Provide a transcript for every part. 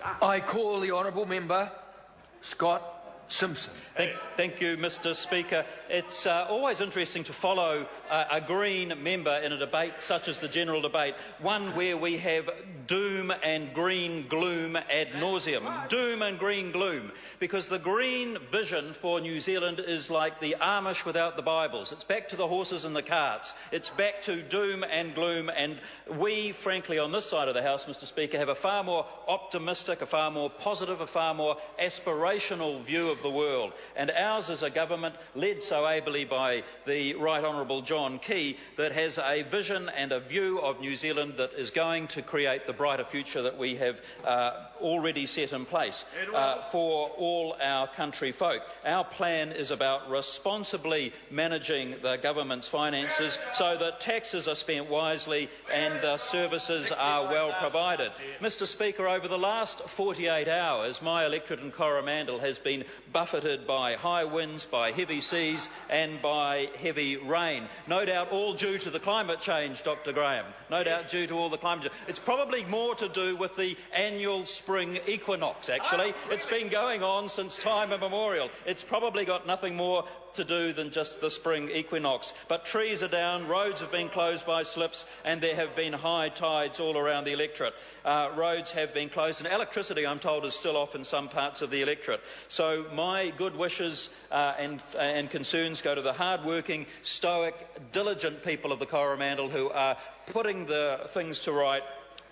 I call the honourable member Scott Simpson. Thank you, Mr Speaker. It's always interesting to follow a Green member in a debate such as the general debate, one where we have doom and green gloom ad nauseum. Doom and green gloom, because the green vision for New Zealand is like the Amish without the Bibles. It's back to the horses and the carts. It's back to doom and gloom, and we, frankly, on this side of the House, Mr Speaker, have a far more optimistic, a far more positive, a far more aspirational view of the world. And ours is a government led so ably by the Right Honourable John Key that has a vision and a view of New Zealand that is going to create the brighter future that we have already set in place for all our country folk. Our plan is about responsibly managing the government's finances so that taxes are spent wisely and services are well provided. Mr Speaker, over the last 48 hours, my electorate in Coromandel has been buffeted by high winds, by heavy seas and by heavy rain. No doubt all due to the climate change, Dr Graham. No doubt due to all the climate change. It's probably more to do with the annual spring equinox, actually. It's been going on since time immemorial. It's probably got nothing more to do than just the spring equinox. But trees are down, roads have been closed by slips, and there have been high tides all around the electorate. Roads have been closed, and electricity, I'm told, is still off in some parts of the electorate. So my good wishes and concerns go to the hard-working, stoic, diligent people of the Coromandel who are putting the things to right,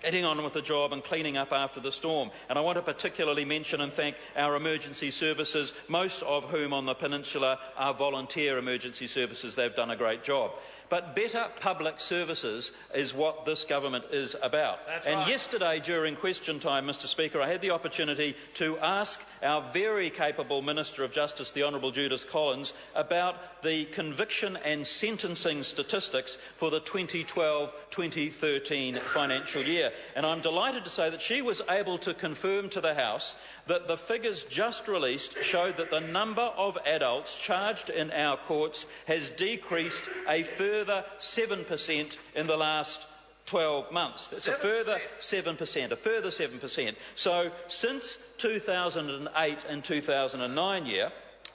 getting on with the job and cleaning up after the storm. And I want to particularly mention and thank our emergency services, most of whom on the peninsula are volunteer emergency services. They've done a great job. But better public services is what this government is about. Yesterday, during question time, Mr Speaker, I had the opportunity to ask our very capable Minister of Justice, the Honourable Judith about the conviction and sentencing statistics for the 2012-2013 financial year. And I'm delighted to say that she was able to confirm to the House that the figures just released showed that the number of adults charged in our courts has decreased a further 7% in the last 12 months. It's a further 7%, So since 2008 and 2009 year,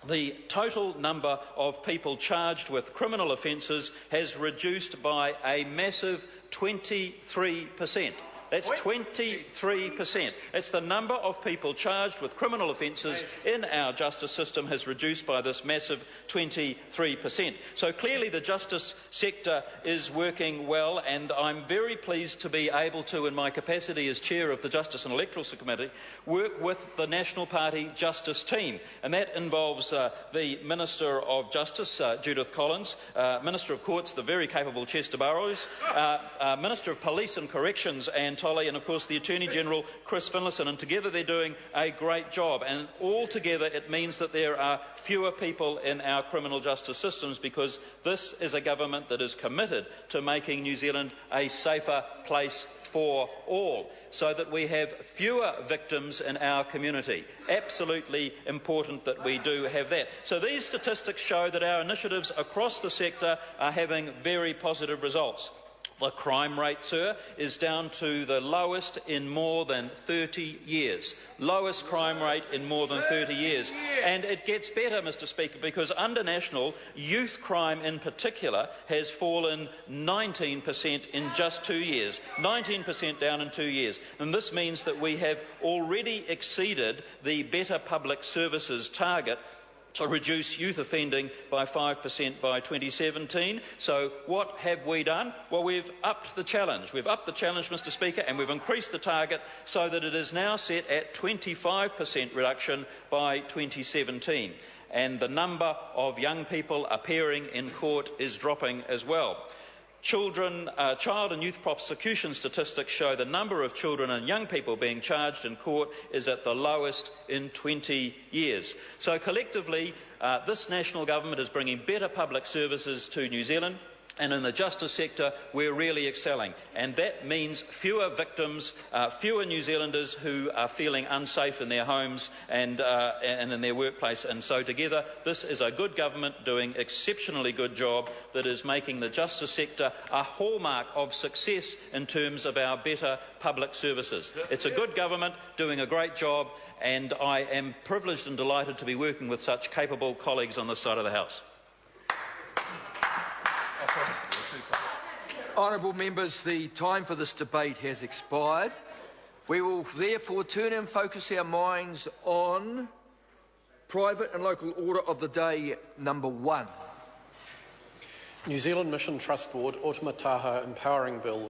the total number of people charged with criminal offences has reduced by a massive 23%. That's 23%. It's the number of people charged with criminal offences in our justice system has reduced by this massive 23%. So clearly the justice sector is working well, and I'm very pleased to be able to, in my capacity as chair of the Justice and Electoral Committee, work with the National Party Justice team. And that involves the Minister of Justice, Judith Collins, Minister of Courts, the very capable Chester Burrows, Minister of Police and Corrections, and of course the Attorney-General, Chris Finlayson, and together they're doing a great job. And altogether it means that there are fewer people in our criminal justice systems, because this is a government that is committed to making New Zealand a safer place for all, so that we have fewer victims in our community. Absolutely important that we do have that. So these statistics show that our initiatives across the sector are having very positive results. The crime rate, sir, is down to the lowest in more than 30 years. Lowest crime rate in more than 30 years. And it gets better, Mr Speaker, because under National, youth crime in particular has fallen 19% in just 2 years. 19% down in 2 years. And this means that we have already exceeded the Better Public Services target to reduce youth offending by 5% by 2017. So what have we done? Well, we've upped the challenge. We've upped the challenge, Mr Speaker, and we've increased the target so that it is now set at 25% reduction by 2017. And the number of young people appearing in court is dropping as well. Child and youth prosecution statistics show the number of children and young people being charged in court is at the lowest in 20 years. So collectively, this national government is bringing better public services to New Zealand. And in the justice sector, we're really excelling. And that means fewer victims, fewer New Zealanders who are feeling unsafe in their homes and in their workplace. And so together, this is a good government doing an exceptionally good job that is making the justice sector a hallmark of success in terms of our better public services. It's a good government doing a great job, and I am privileged and delighted to be working with such capable colleagues on this side of the House. Honourable members, the time for this debate has expired. We will therefore turn and focus our minds on private and local order of the day number 1. New Zealand Mission Trust Board Autumn Taha Empowering Bill.